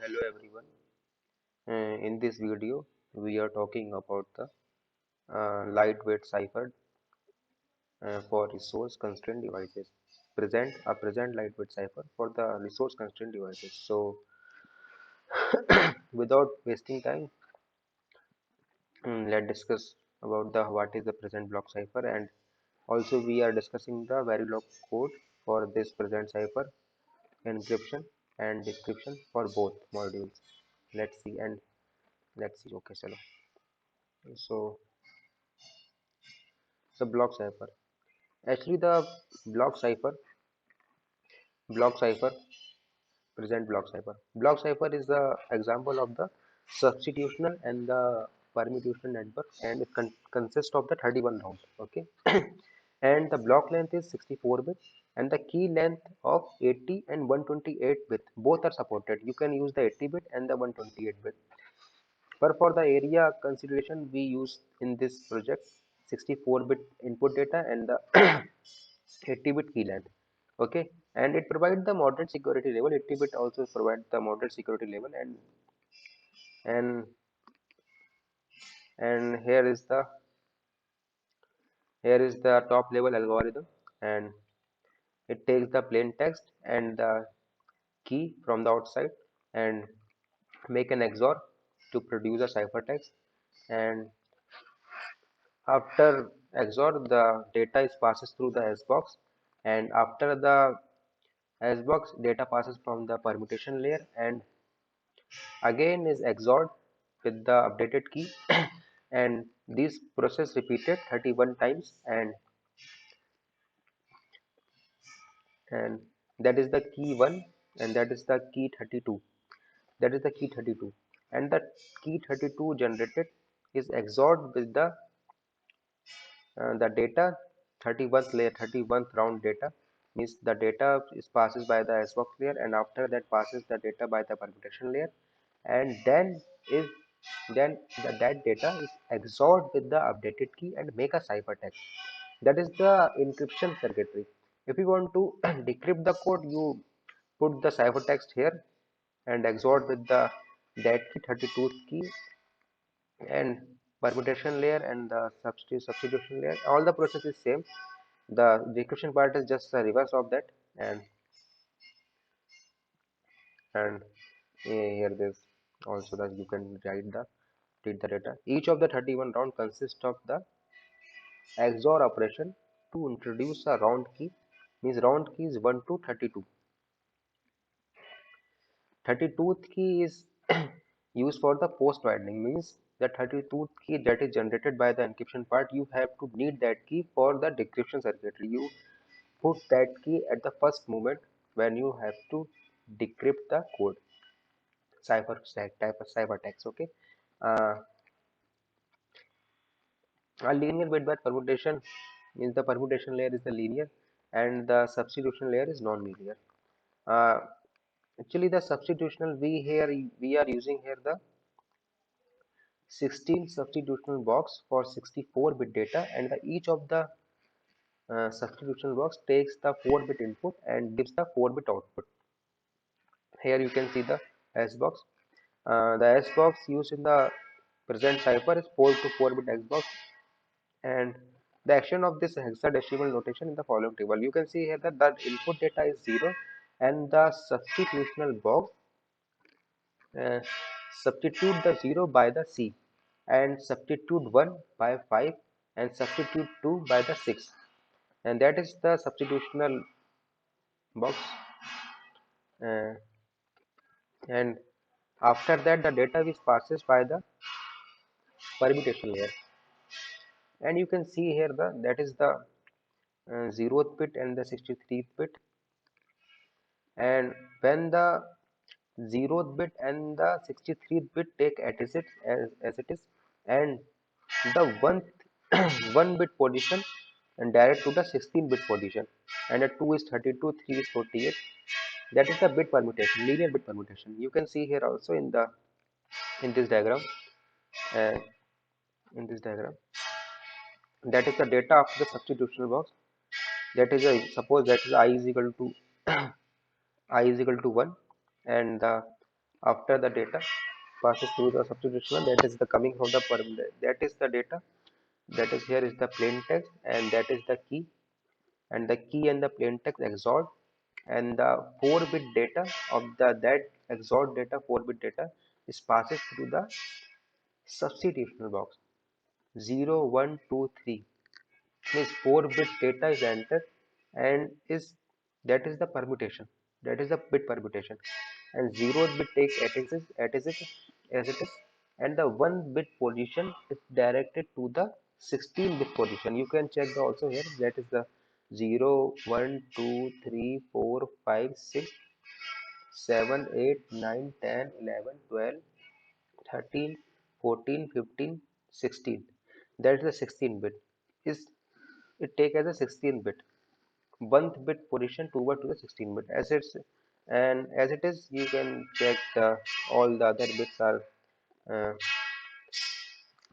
Hello everyone. In this video, we are talking about the lightweight cipher for resource constrained devices. Present lightweight cipher for the resource constrained devices. So, without wasting time, let's discuss about the what is the present block cipher, and also we are discussing the Verilog code for this present cipher, encryption and decryption for both modules. Let's see and let's see. Okay, so so block cipher. Actually, the block cipher, block cipher, present block cipher. Block cipher is the example of the substitutional and the permutation network, and it consists of the 31 round. Okay, and the block length is 64 bit, and the key length of 80 and 128 bit. Both are supported. You can use the 80 bit and the 128 bit. But for the area consideration, we use in this project 64-bit input data and the 80-bit key length. Okay, and it provides the moderate security level. 80-bit also provides the moderate security level, and and here is the top level algorithm, and it takes the plain text and the key from the outside and make an XOR to produce a ciphertext, and after XOR, the data is passes through the S box, and after the S box, data passes from the permutation layer and again is XORed with the updated key, and this process repeated 31 times, and that is the key 1, and that is the key 32. That is the key 32, and the key 32 generated is XORed with the data 31st layer, 31st round data means the data is passes by the SBox layer, and after that passes the data by the permutation layer, and is that data is XORed with the updated key and make a ciphertext. That is the encryption circuitry. If you want to decrypt the code, you put the ciphertext here and XORed with the that key 32 key and permutation layer and the substitution layer. All the process is same. The decryption part is just the reverse of that, and here this also that you can read the data. Each of the 31 round consists of the XOR operation to introduce a round key, means round key is 1 to 32. 32th key is used for the post widening, means the 32th key that is generated by the encryption part, you have to need that key for the decryption circuitry. You put that key at the first moment when you have to decrypt the code type of ciphertext. Okay, uh, a linear bit by permutation means the permutation layer is the linear and the substitution layer is non-linear. uh, Actually, the substitutional we are using here the 16 substitutional box for 64-bit data, and each of the substitutional box takes the 4-bit input and gives the 4-bit output. Here you can see the S box. The S box used in the present cipher is 4 to 4-bit S box, and the action of this hexadecimal notation in the following table. You can see here that the input data is 0, and the substitutional box uh, substitute the 0 by the C, and substitute 1 by 5, and substitute 2 by the 6, and that is the substitutional box. uh, and after that the data is passes by the permutation layer, and you can see here that is the 0th bit and the 63rd bit, and when the 0th bit and the 63rd bit take as it is, and the one 1 bit position and direct to the 16 bit position, and a 2 is 32, 3 is 48. That is the bit permutation, linear bit permutation. You can see here also in this diagram, uh, in this diagram that is the data after the substitutional box. That is a suppose that is I is equal to 1, and the After the data passes through the substitution, that is the coming from the that is the data, that is here is the plain text, and that is the key, and the key and the plain text XORed, and the 4-bit data of the that XORed data, 4-bit data, is passes through the substitutional box. 0 1 2 3 means 4-bit data is entered, and is that is the permutation, that is the bit permutation, and 0th bit takes as it is, and the 1-bit position is directed to the 16-bit position. You can check the also here, that is the 0 1 2 3 4 5 6 7 8 9 10 11 12 13 14 15 16. That is the 16 bit, is it take as a 16 bit, 1th bit position toward to the 16 bit as it's, and as it is you can check the all the other bits are uh,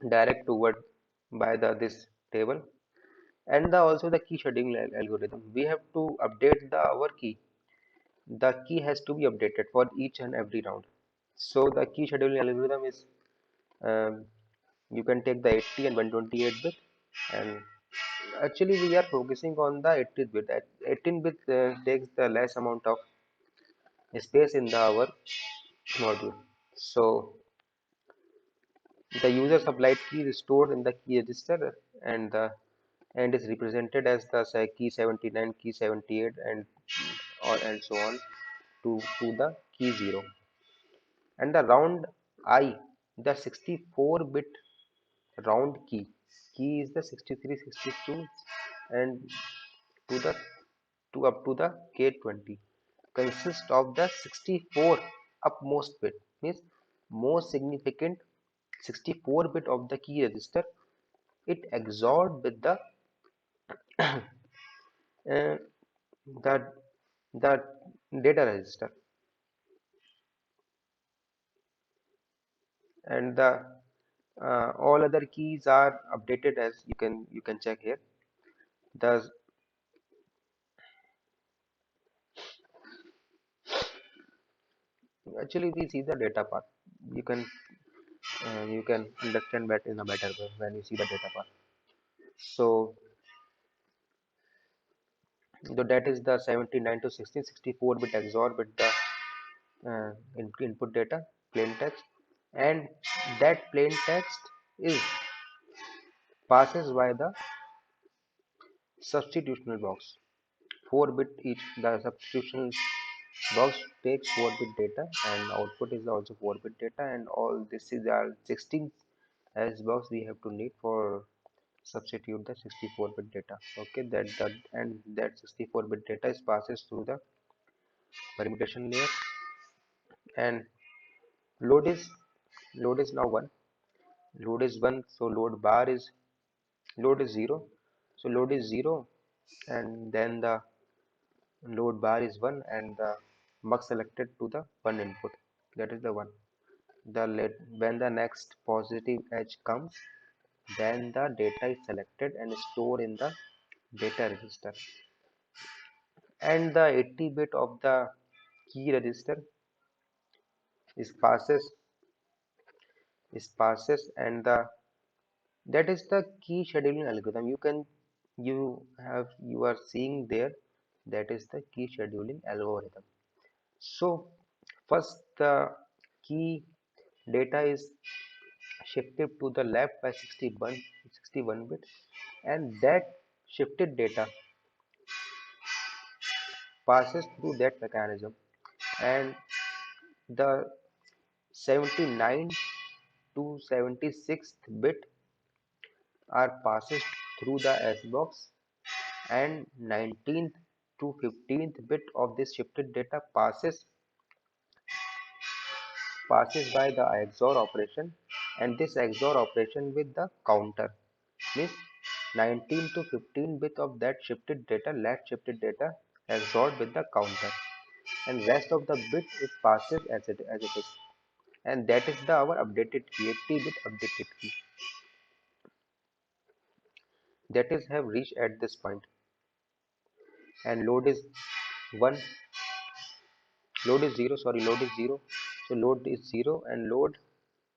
direct toward by the this table. And the also the key scheduling algorithm, we have to update the our key, the key has to be updated for each and every round. So the key scheduling algorithm is, um, you can take the 80 and 128 bit, and actually we are focusing on the 80 bit. 18 bit takes the less amount of space in the our module. So the user supplied key is stored in the key register, and the and is represented as the say key 79, key 78, and or and so on to the key 0. And the round I, the 64-bit round key is the 63, 62, and to the to up to the K20, consists of the 64 upmost bit, means most significant 64 bit of the key register. It XORed with uh, the the data register, and the all other keys are updated, as you can check here. The actually we see the data part, you can understand better in a better way when you see the data part. So that is the 79 to 16 64 bit XOR with the input data, plain text, and that plain text is passes by the substitutional box, 4 bit each. The substitution box takes 4 bit data, and output is also 4 bit data, and all this is our 16 as box we have to need for substitute the 64-bit data. Okay, that 64-bit data is passes through the permutation layer, and load is load is now 1, load is 1, so load is 0, so load is 0, and then the load bar is 1, and the mux selected to the 1 input, that is the 1. When the next positive edge comes, then the data is selected and stored in the data register, and the 80 bit of the key register is passes, and the that is the key scheduling algorithm. You are seeing there, that is the key scheduling algorithm. So first the key data is shifted to the left by 61 bit, and that shifted data passes through that mechanism, and the 79 to 76th bit are passes through the S box, and 19th to 15th bit of this shifted data passes by the XOR operation, and this XOR operation with the counter, means 19 to 15 bit of that shifted data, left shifted data, XORed with the counter, and rest of the bit is passes as it is, and that is the our updated key, 80-bit updated key, that is have reached at this point. And 1 load is 0, sorry, load is 0, So load is 0 and load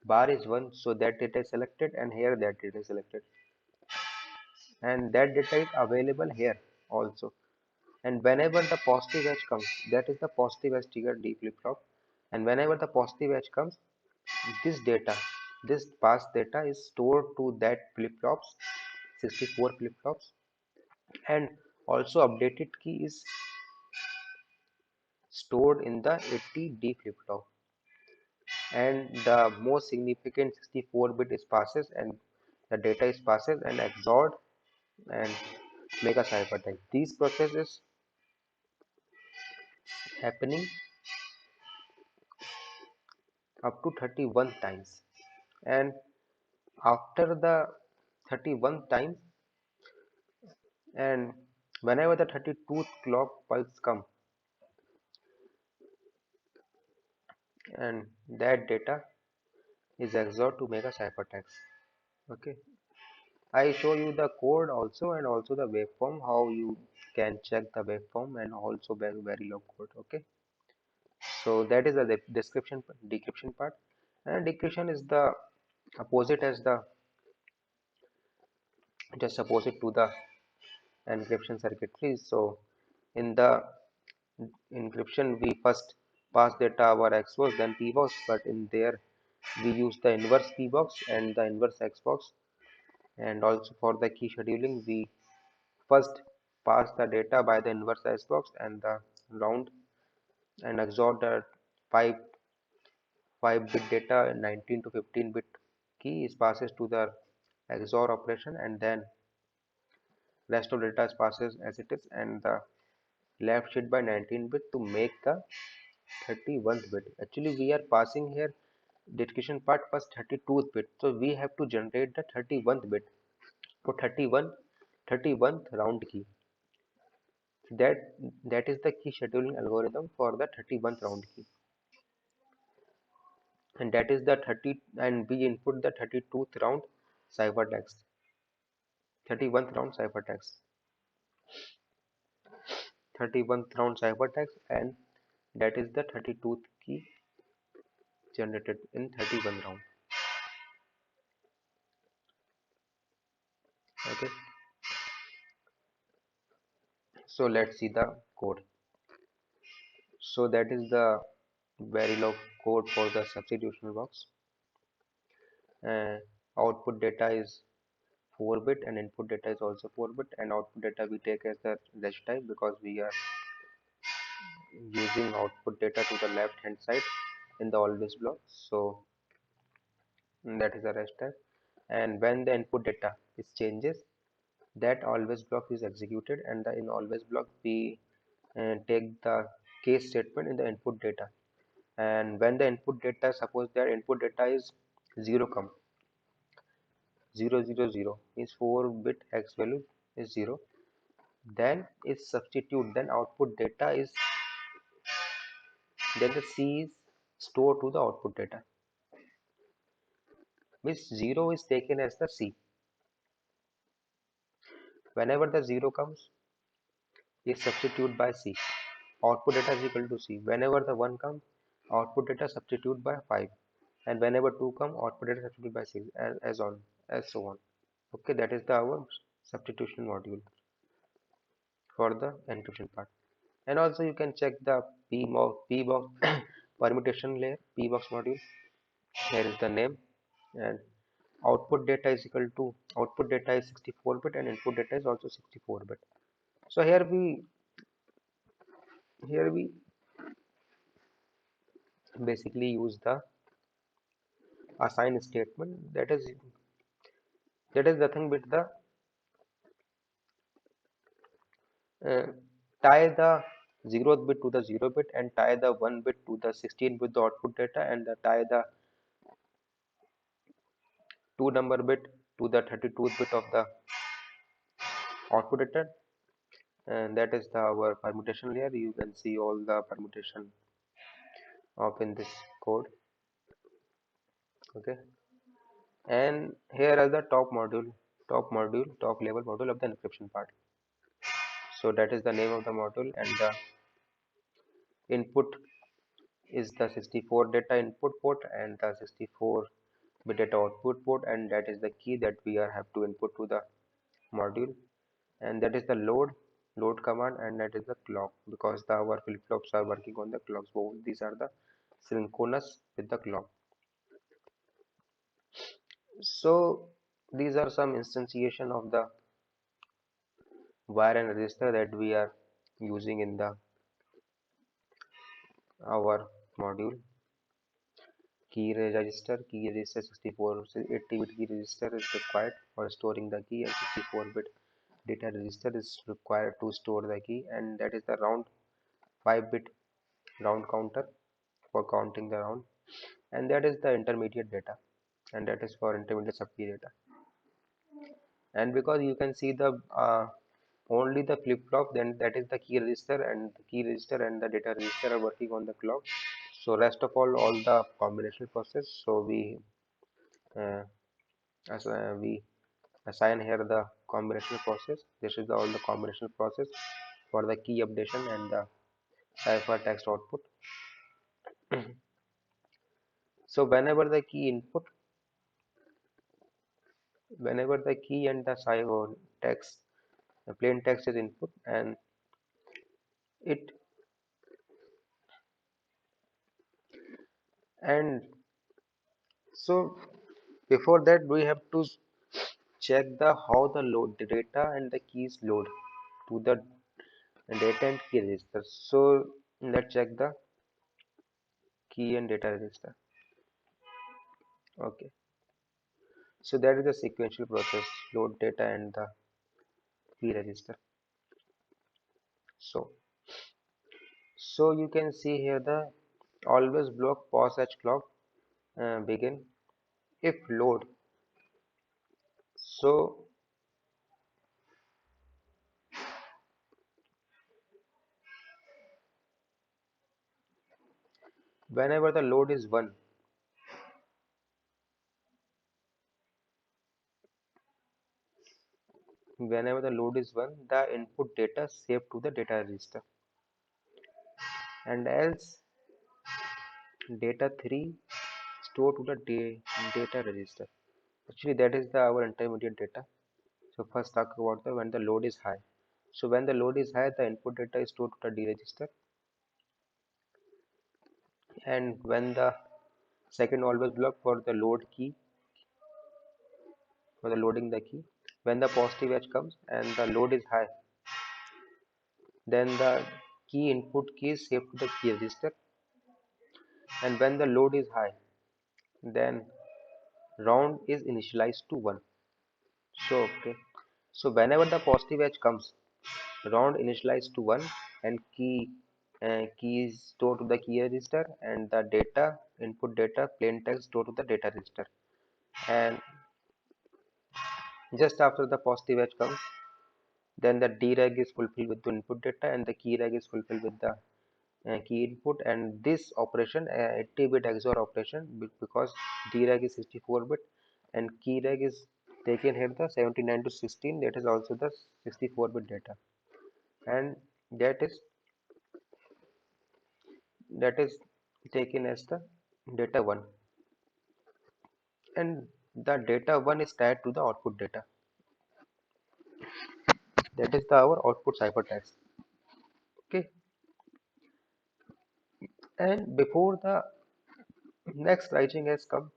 bar is 1, so that data is selected, and here that data is selected, and that data is available here also. And whenever the positive edge comes, that is the positive edge triggered D flip-flop, and whenever the positive edge comes, this data, this past data is stored to that flip-flops, 64 flip-flops, and also updated key is stored in the 80D flip-flop, and the most significant 64-bit is passes, and the data is passes and XORed and make a ciphertext. These processes happening up to 31 times, and after the 31 times, and whenever the 32th clock pulse come, and that data is XORed to make a ciphertext. Okay, I show you the code also, and also the waveform, how you can check the waveform, and also Verilog code. Okay, so that is the description decryption part, and decryption is the opposite as the just opposite to the encryption circuitry. So in the encryption we first pass data our xbox then pbox, but in there we use the inverse pbox and the inverse xbox. And also for the key scheduling we first pass the data by the inverse xbox and the round and XOR the 5 bit data, 19 to 15 bit key is passes to the XOR operation, and then rest of data is passes as it is, and the left shift by 19 bit to make the 31st bit. Actually we are passing here decryption part first 32th bit, so we have to generate the 31st bit for 31st round key. That is the key scheduling algorithm for the 31st round key, and that is the 30, and we input the 32th round ciphertext, 31st round ciphertext, 31st round ciphertext, and that is the 32th key generated in 31 round. Okay, so let's see the code. So that is the Verilog code for the substitution box. Output data is 4 bit and input data is also 4 bit, and output data we take as the reg type because we are using output data to the left hand side in the always block, so that is the reg type. And when the input data is changes, that always block is executed, and the in always block we take the case statement in the input data. And when the input data, suppose that input data is 0 come 000 means 4 bit x value is 0, then is substitute, then output data is, then the c is stored to the output data, means 0 is taken as the c. Whenever the 0 comes is substitute by c, output data is equal to c. Whenever the 1 comes, output data substitute by 5, and whenever 2 come, output data substitute by 6, as on as so on. Okay, that is the our substitution module for the encryption part. And also you can check the pbox permutation layer, pbox module. Here is the name, and output data is equal to, output data is 64 bit and input data is also 64 bit. So here we basically use the assign statement, that is nothing but the uh, tie the 0th bit to the 0 bit and tie the 1 bit to the 16 with the output data, and tie the 2 number bit to the 32th bit of the output data, and that is the our permutation layer. You can see all the permutation of in this code. Okay, and here are the top level module of the encryption part. So that is the name of the module, and the input is the 64 data input port and the 64 bit data output port, and that is the key that we have to input to the module, and that is the load command, and that is the clock, because our flip flops are working on the clock, so these are the synchronous with the clock. So these are some instantiation of the wire and register that we are using in the our module. Key register 64 80-bit key register is required for storing the key, and 64-bit data register is required to store the key, and that is the round 5-bit round counter for counting the round, and that is the intermediate data, and that is for intermediate sub-key data. And because you can see the only the flip-flop, then that is the key register, and the key register and the data register are working on the clock. So rest of all the combination process, so uh, we assign here the combination process. This is all the combination process for the key updation and the cipher text output. So whenever the key and the cipher text, the plain text is input, and it and so before that we have to check the how the load the data and the keys load to the data and key register. So let's check the key and data register. Okay, so that is the sequential process, load data and the key register. So you can see here the always block pause h clock begin if load. So whenever the load is 1, whenever the load is 1, the input data saved to the data register, and else data 3 stored to the data register. Actually, that is the our intermediate data. So first talk about the when the load is high. So when the load is high, the input data is stored to the D register, and when the second always block for the load key, for the loading the key, when the positive edge comes and the load is high, then the key input key is saved to the key register, and when the load is high, then round is initialized to 1. So okay, so whenever the positive edge comes, round initialized to 1, and key is stored to the key register, and the data input data plain text stored to the data register, and just after the positive edge comes, then the dereg is fulfilled with the input data, and the key reg is fulfilled with the key input, and this operation 80-bit XOR operation, because dereg is 64-bit and key reg is taken here the 79 to 16, that is also the 64-bit data, and that is that is taken as the data 1, and the data 1 is tied to the output data, that is the our output ciphertext. Okay, and before the next rising has come,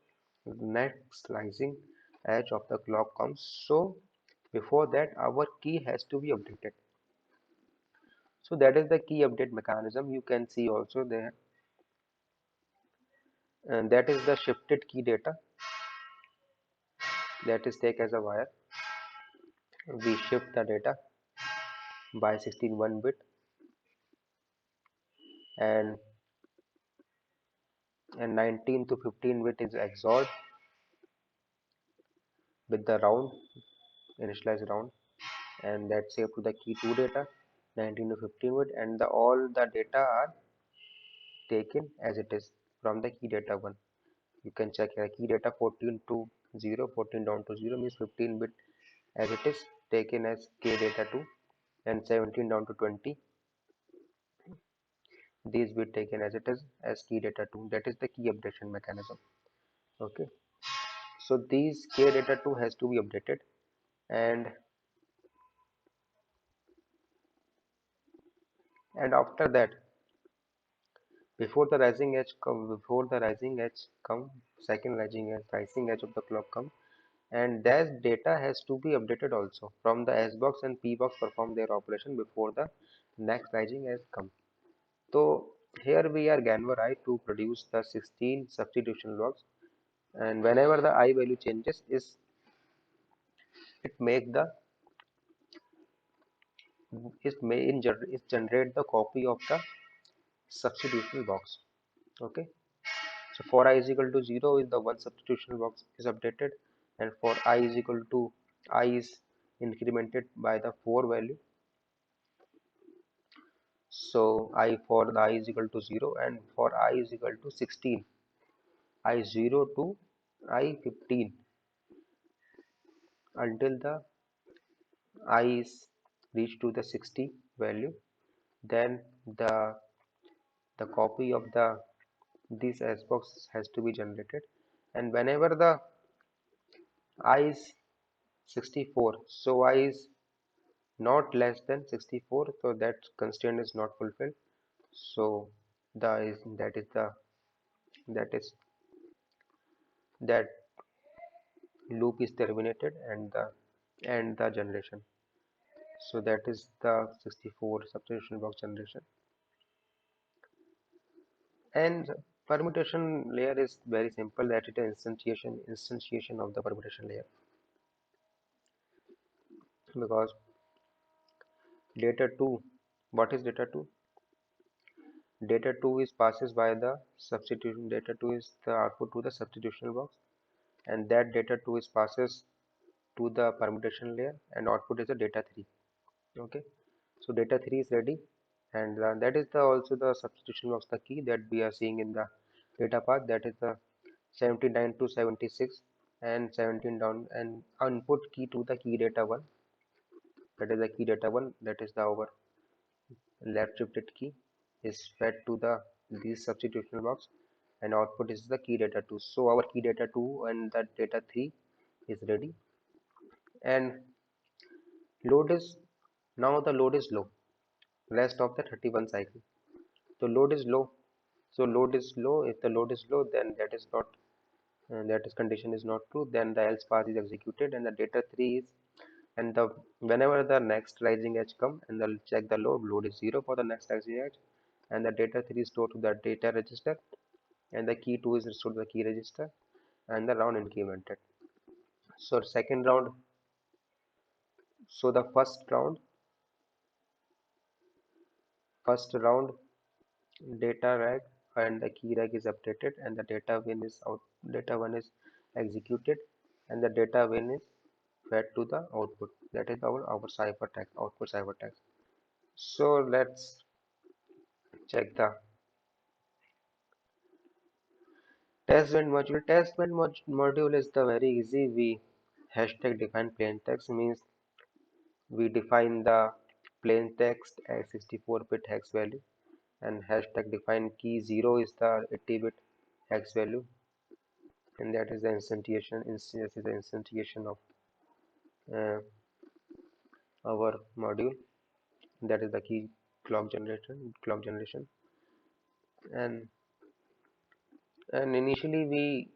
next rising edge of the clock comes, so before that our key has to be updated. So that is the key update mechanism. You can see also there, and that is the shifted key data that is take as a wire. We shift the data by 16 1-bit, and 19 to 15 bit is XORed with the round initialized round, and that's saved to the key 2 data 19 to 15 bit, and all the data are taken as it is from the key data 1. You can check here key data 14 to 0, 14 down to 0 means 15 bit as it is taken as k data 2, and 17 down to 20 these be taken as it is as key data 2. That is the key updation mechanism. Okay, so these key data 2 has to be updated, and after that, before the rising edge come, second rising edge of the clock come, and that data has to be updated also from the S box, and P box perform their operation before the next rising edge come. So here we are Ganvar I to produce the 16 substitution logs, and whenever the I value changes, it make the it generate the copy of the substitution box. Okay, so for I is equal to 0 is the one substitution box is updated, and for I is equal to I is incremented by the 4 value. So I for the I is equal to 0, and for I is equal to 16, I0 to I15 until the I is reached to the 60 value, then the copy of this S box has to be generated, and whenever the I is 64, so I is not less than 64, so that constraint is not fulfilled. So the is that is that loop is terminated, and the generation. So that is the 64 substitution box generation. And permutation layer is very simple, that it is instantiation of the permutation layer, because data 2, what is data 2? Data 2 is passes by the substitution. Data 2 is the output to the substitution box, and that data 2 is passes to the permutation layer, and output is the data 3. Okay, so data 3 is ready, and that is also the substitution box, the key that we are seeing in the data path, that is the 79 to 76 and 17 down, and input key to the key data 1, that is the key data 1, that is the our left shifted key is fed to the this substitution box, and output is the key data 2. So our key data 2 and the data 3 is ready, and load is now the load is low, rest of the 31 cycle. So load is low, so load is low. If the load is low, then that is not that is condition is not true, then the else pass is executed, and the data 3 is, and the whenever the next rising edge come, and they'll check the load is 0 for the next rising edge, and the data 3 is stored to the data register, and the key 2 is restored to the key register, and the round incremented. So second round, so the first round data rag and the key rag is updated, and the data win is out, data 1 is executed, and the data win is fed to the output, that is our cipher text, output cipher text. So let's check the test band module. Test band module is the very easy. We hashtag define plain text, means we define the plain text as 64-bit hex value, and hashtag define key 0 is the 80-bit hex value, and that is the instantiation of uh, our module, that is the key clock generation, and initially we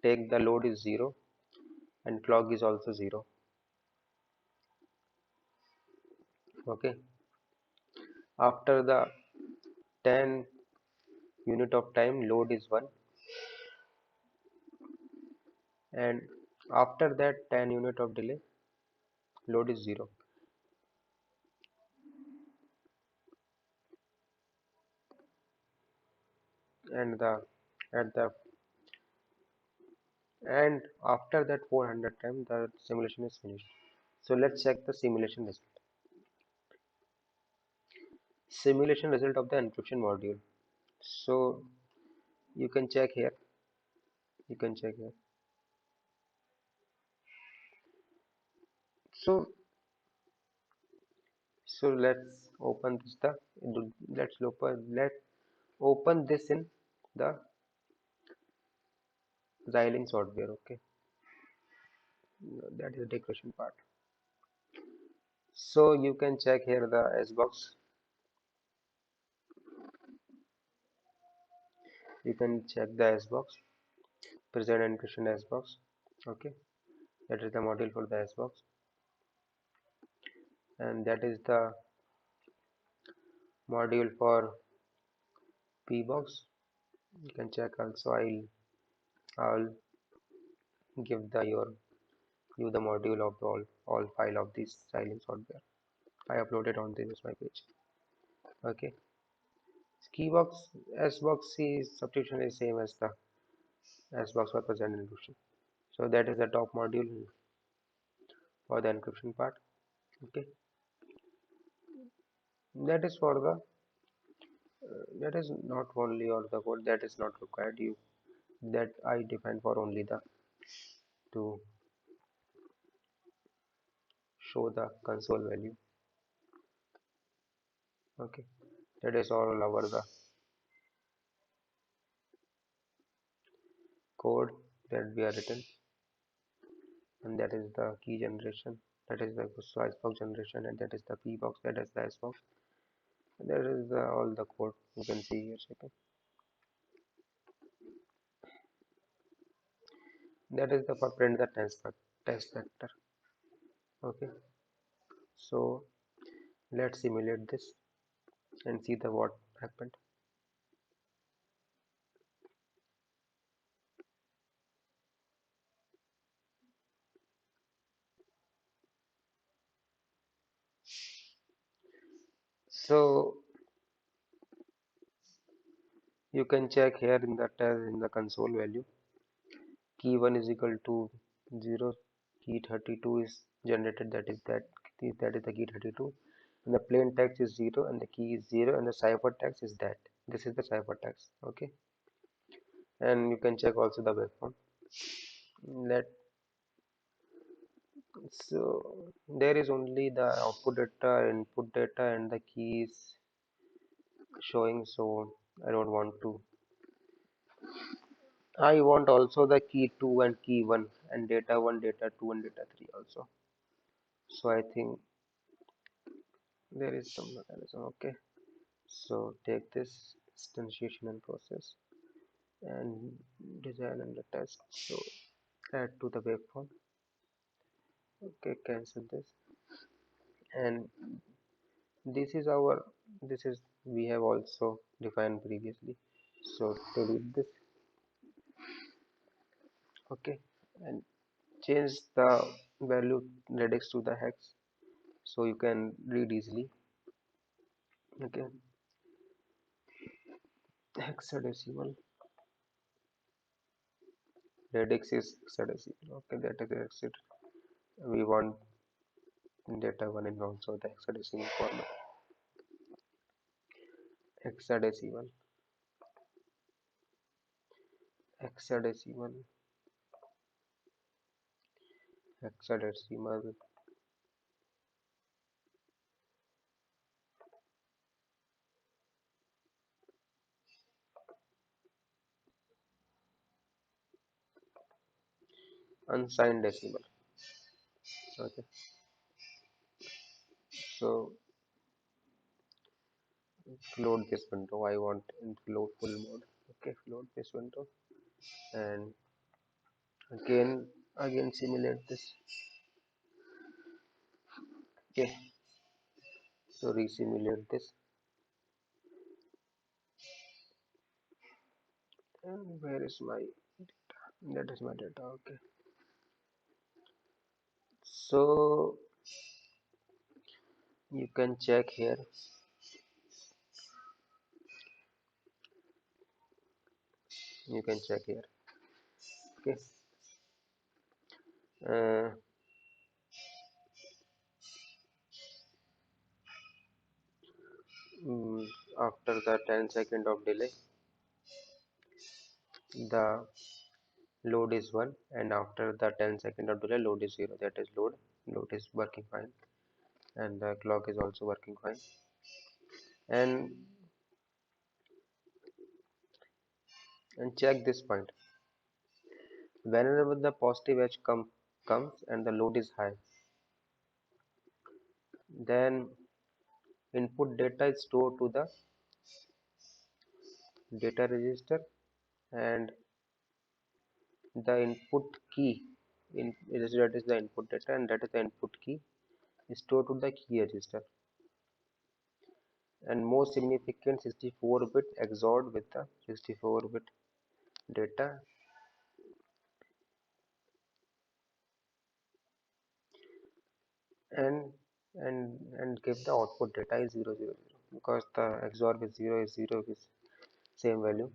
take the load is 0 and clock is also 0. Okay, after the 10 unit of time, load is 1, and after that 10 unit of delay, load is 0, and the at the and after that 400 time, the simulation is finished. So let's check the simulation result of the encryption module. So you can check here, you can check here. So let's open this the let's open this in the Xilinx software. Okay, that is the decryption part. So you can check here the S box. You can check the S box, present encryption S box. Okay, that is the module for the S box, and that is the module for P box. You can check also. I'll give the you the module of all file of this Xilinx software. I uploaded on this my page. Okay, keybox S box is substitution is same as the S box for present encryption. So that is the top module for the encryption part. Okay, that is for the that is not only or the code that is not required. You that I define for only the to show the console value. Okay, that is all over the code that we are written, and that is the key generation, that is the slice box generation, and that is the P box, that is the S box. That is all the code you can see here. Second, that is the for print the test vector. Okay, so let's simulate this and see the what happened. So you can check here in the test in the console value, key 1 is equal to 0, key 32 is generated, that is the key 32, and the plain text is 0 and the key is 0 and the cipher text is that. This is the cipher text. Okay, and you can check also the waveform. Let so there is only the output data, input data, and the keys showing, so I don't want to. I want also the key 2 and key 1 and data 1, data 2, and data 3 also. So I think there is some mechanism. Okay, so take this instantiation and process and design and the test. So add to the waveform. Okay, cancel this, and this is our this is we have also defined previously. So delete this. Okay, and change the value radix to the hex so you can read easily. Okay, hexadecimal, radix is hexadecimal. Okay, that is exit. We want data 1 and also the hexadecimal format. Hexadecimal, hexadecimal, hexadecimal, unsigned decimal. Okay, so float this window. I want in float full mode. Okay, float this window, and again simulate this. Okay, so resimulate this, and where is my that is my data. Okay, so you can check here. You can check here. Okay, uh, mm, after the 10 second of delay, the load is 1, and after the 10 second of delay, load is 0. That is load is working fine, and the clock is also working fine. and check this point. Whenever the positive edge comes and the load is high, then input data is stored to the data register, and the input key that is the input data, and that is the input key is stored to the key register, and most significant 64-bit XORed with the 64-bit data, and give the output data is 000, because the XOR with 0 is 0 is same value,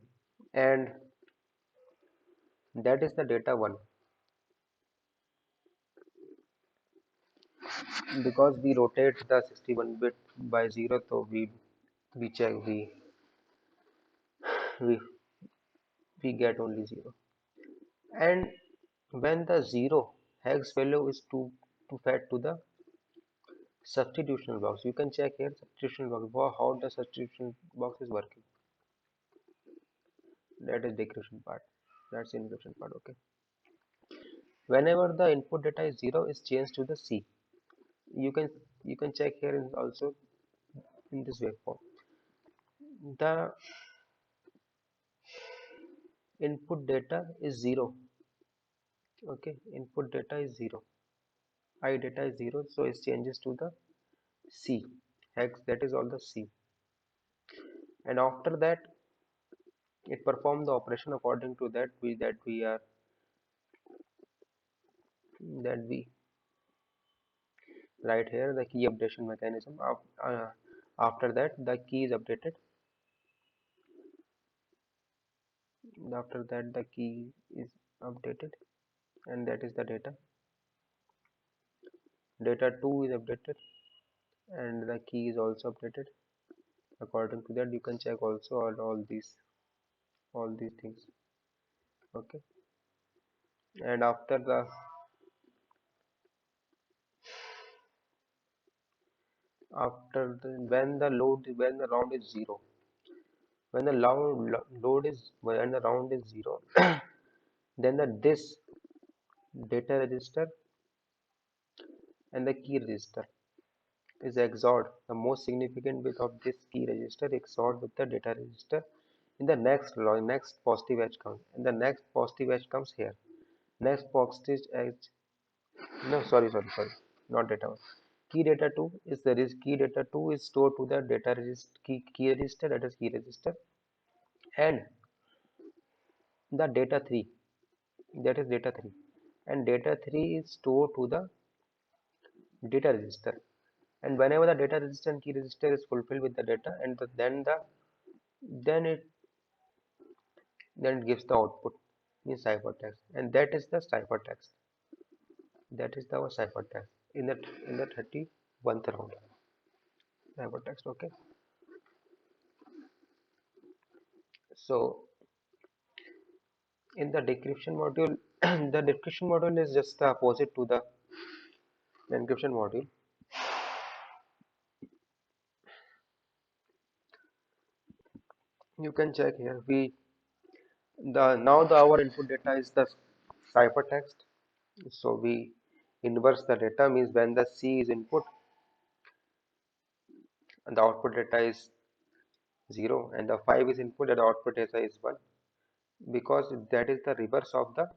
and that is the data 1. Because we rotate the 61 bit by 0, so we check we we get only 0. And when the 0 hex value is to fed to the substitution box, you can check here substitution box, how the substitution box is working. That is decryption part, that's encryption part. Okay, whenever the input data is 0 is changed to the C, you can check here in also in this waveform. The input data is 0. Okay, input data is 0, I data is 0, so it changes to the C hex, that is all the C, and after that it perform the operation according to that we write here the key updation mechanism. After that the key is updated, after that the key is updated, and that is the data 2 is updated, and the key is also updated. According to that you can check also all these things. Okay, and when the round is 0, when the round is 0, then this data register and the key register is XORed. The most significant bit of this key register XORed with the data register in the next positive edge count, and the next positive edge comes here. Next positive edge, no, sorry, not data 1. Key data 2 is key data 2 is stored to the data register key register, that is key register, and the data 3, that is data 3, and data 3 is stored to the data register, and whenever the data register and key register is fulfilled with the data, and then it gives the output in ciphertext, and that is the ciphertext, that is our ciphertext in the 31st round ciphertext. Okay, so in the decryption module the decryption module is just the opposite to the encryption module. You can check here, our input data is the ciphertext, so we inverse the data, means when the C is input and the output data is 0, and the 5 is input and the output data is 1, because that is the reverse of the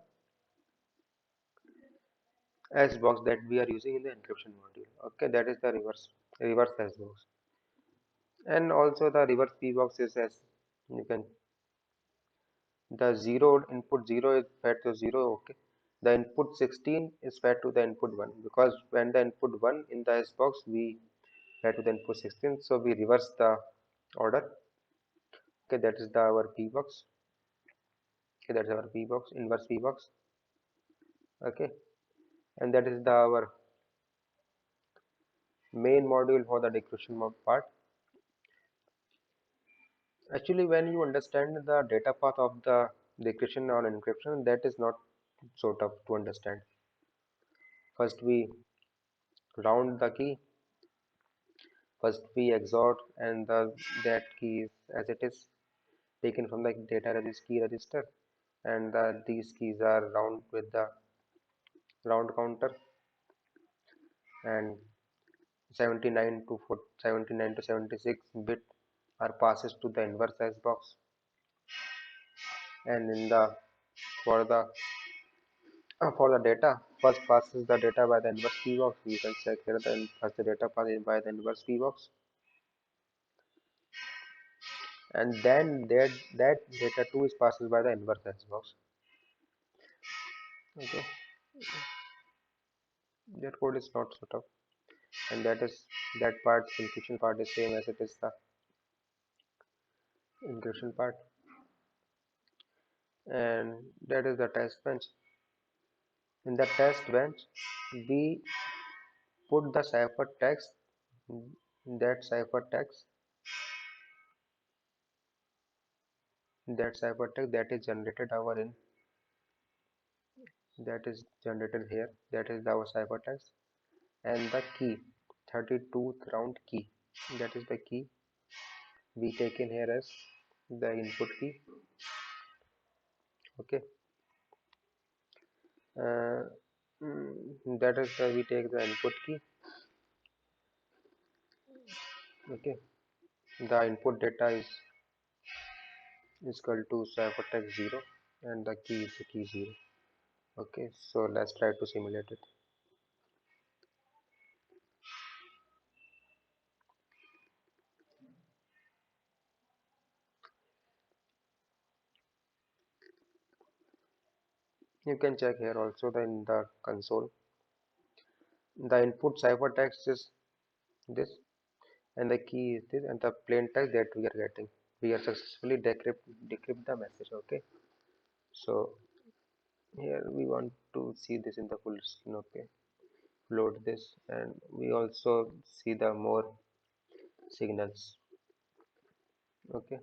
S box that we are using in the encryption module. Okay, that is the reverse S box, and also the reverse P box is as you can, the 0 input 0 is fed to 0. Okay, the input 16 is fed to the input 1, because when the input 1 in the S box we fed to the input 16, so we reverse the order. Okay, that is our P box. Okay, that's our P box, inverse P box. Okay, and that is our main module for the decryption part. Actually, when you understand the data path of the decryption or encryption, that is not so tough to understand. First we round the key, First we XOR and that key is as it is taken from the key register, and these keys are round with the round counter, and 79 to 76 bit are passes to the inverse hash box, and in the for the data, first passes the data by the inverse key box. You can check here then first the data passes by the inverse key box, and then that data too is passes by the inverse hash box. Okay, that code is not so tough, and that part encryption part is same as it is the encryption part, and that is the test bench. In the test bench, we put the ciphertext that ciphertext ciphertext that is generated our in that is generated here, that is our ciphertext, and the key 32th round key, that is the key we taken here as the input key. Okay, uh, that is the we take the input key. Okay, the input data is equal to ciphertext 0 and the key is the key 0. Okay, so let's try to simulate it. You can check here also in the console. The input ciphertext is this, and the key is this, and the plain text that we are getting. We are successfully decrypt the message. Okay, so here we want to see this in the full screen. Okay, load this, and we also see the more signals. Okay,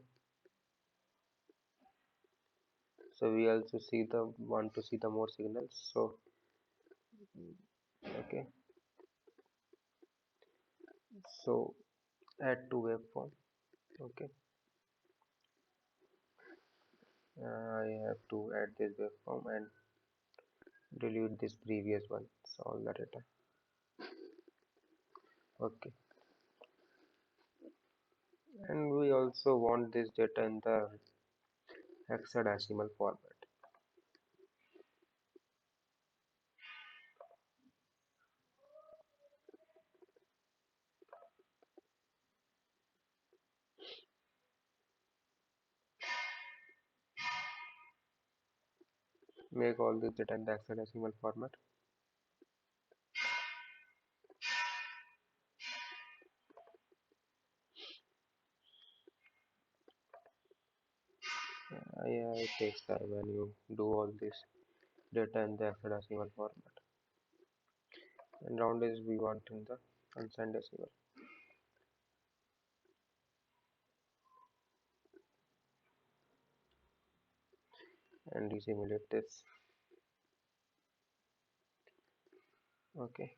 so we also see the want to see the more signals. So okay, so add to waveform. Okay, I have to add this waveform and delete this previous one. So all the data. Okay, and we also want this data in the hexadecimal format. Make all this data in the hexadecimal format. Yeah, it takes time when you do all this data in the hexadecimal format. And round is we want in the unsigned decimal, and we simulate this. Okay,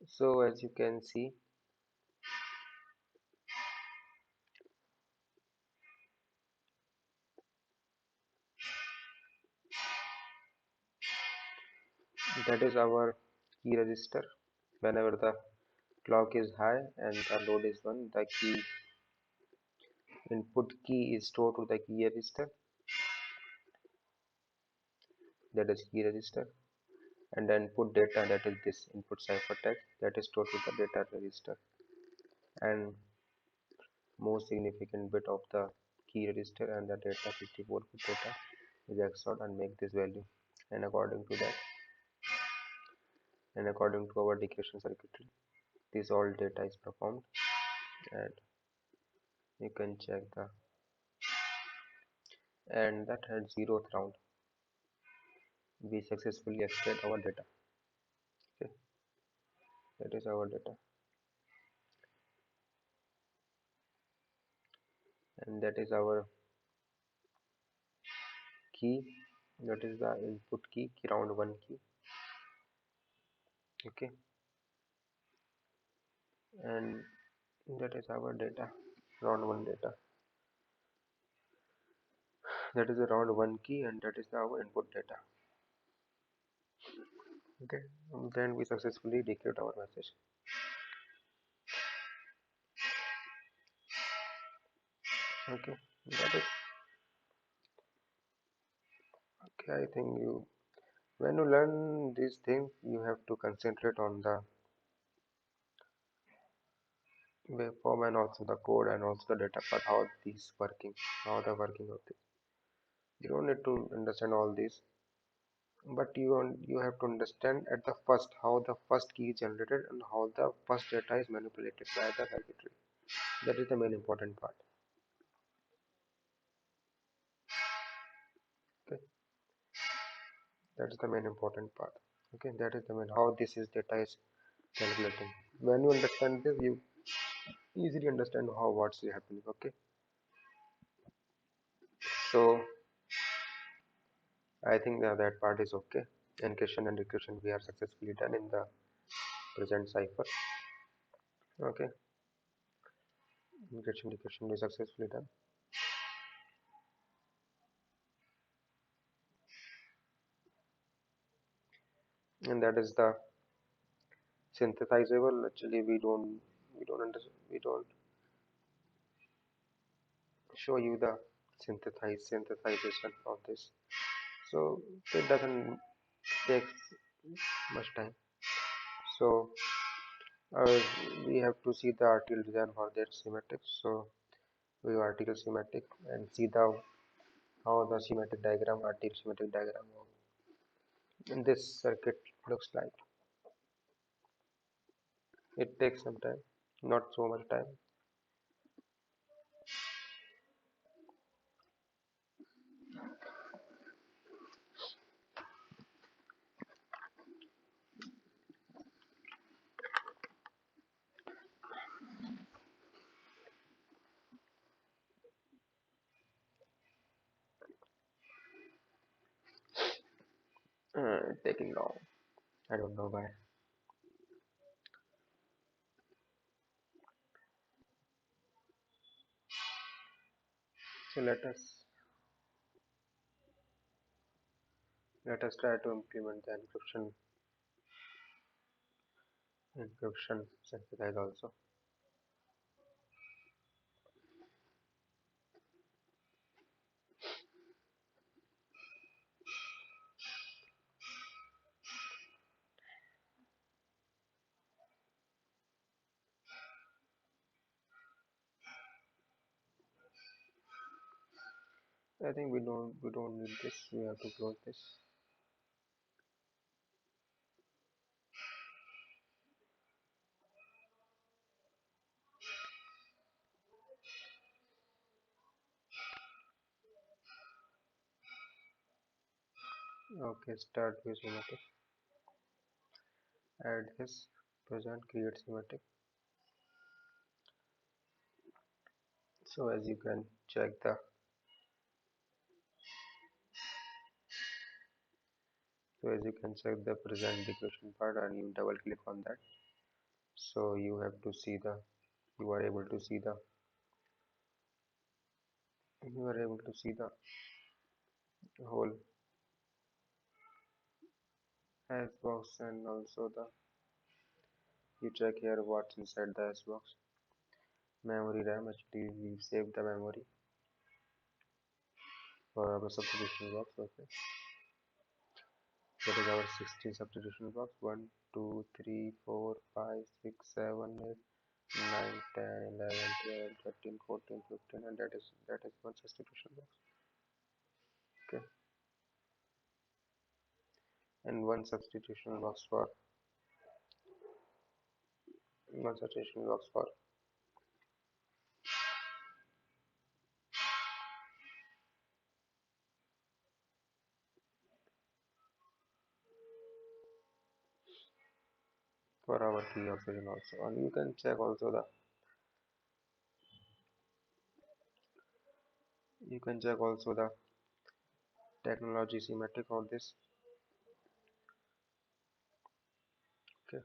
so as you can see, that is our key register. Whenever the clock is high and the load is 1, the key input key is stored to the key register, that is key register, and the input data, that is this input ciphertext, that is stored to the data register, and most significant bit of the key register and the data 64-bit data is XORed and make this value, and according to our decryption circuitry, this all data is performed, and you can check the, and that at 0th round we successfully extract our data. Okay, that is our data, and that is our key, that is the input key round 1 key. Okay, and that is our data, round 1 data. That is the round 1 key, and that is our input data. Okay, and then we successfully decrypt our message. Okay, that is okay. I think when you learn these things, you have to concentrate on the waveform and also the code and also the data part, how these working, how the working of this. You don't need to understand all this, but you have to understand at the first how the first key is generated and how the first data is manipulated by the circuitry. That is the main important part. Okay, that is the main important part. Okay, that is the main how this is data is calculating. When you understand this, you easily understand how what's happening. Okay, so I think that part is okay. Encryption and decryption we are successfully done in the present cipher. Okay, encryption decryption is successfully done, and that is the synthesizable. Actually, we don't show you the synthesization of this, so it doesn't take much time. So uh, we have to see the article design for that schematic. So we article schematic and see the how the schematic diagram, article schematic diagram in this circuit looks like. It takes some time, not so much time. Taking long. I don't know why. So let us try to implement the encryption synthesize also. I think we don't need this. We have to close this. Okay, start with schematic. Add this present create schematic. So as you can check the present decryption part and you double click on that. So you are able to see the whole hash box and also the you check here what's inside the hash box. Memory RAM, actually we saved the memory for our substitution box. Okay, that is our 16 substitution box. 1 2 3 4 5 6 7 8 9 10 11 12 13 14 15, and that is one substitution box. Okay, and one substitution box for our key oxygen also. And you can check also the technology schematic of this. Okay,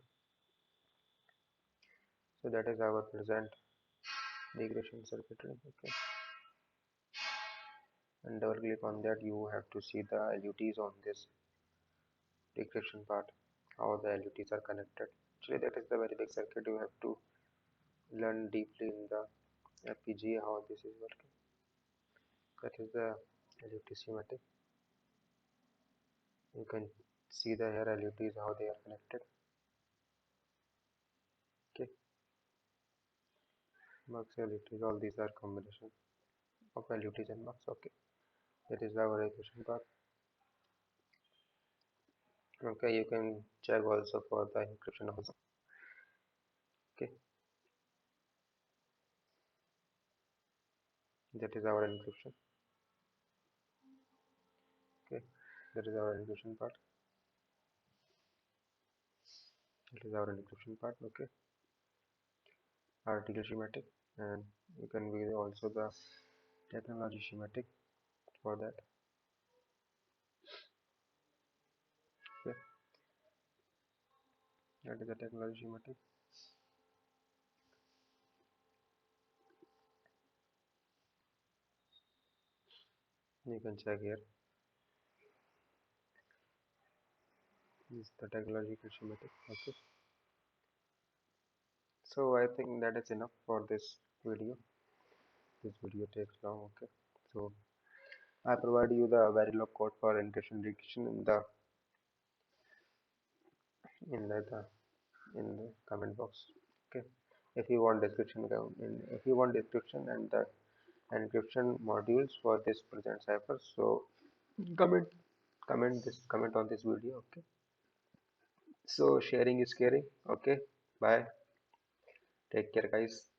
So that is our present decryption circuitry. Okay, and double click on that, you have to see the LUTs on this decryption part, how the LUTs are connected. Actually, that is the very big circuit. You have to learn deeply in the FPGA how this is working. That is the LUT schematic. You can see the here LUTs how they are connected. Okay, mux LUTs, all these are combination of LUTs and mux. Okay, that is our equation part. Okay, you can check also for the encryption also. Okay, that is our encryption. Okay, that is our encryption part. That is our encryption part. Okay, article schematic, and you can view also the technology schematic for that. Okay, that is the technology schematic. You can check here. This is the technological schematic. Okay, so I think that is enough for this video. This video takes long. Okay, so I provide you the Verilog code for encryption decryption in the in the comment box. Okay, if you want description, if you want description and the encryption modules for this present cipher, so comment comment on this video. Okay, so sharing is caring. Okay, bye, take care guys.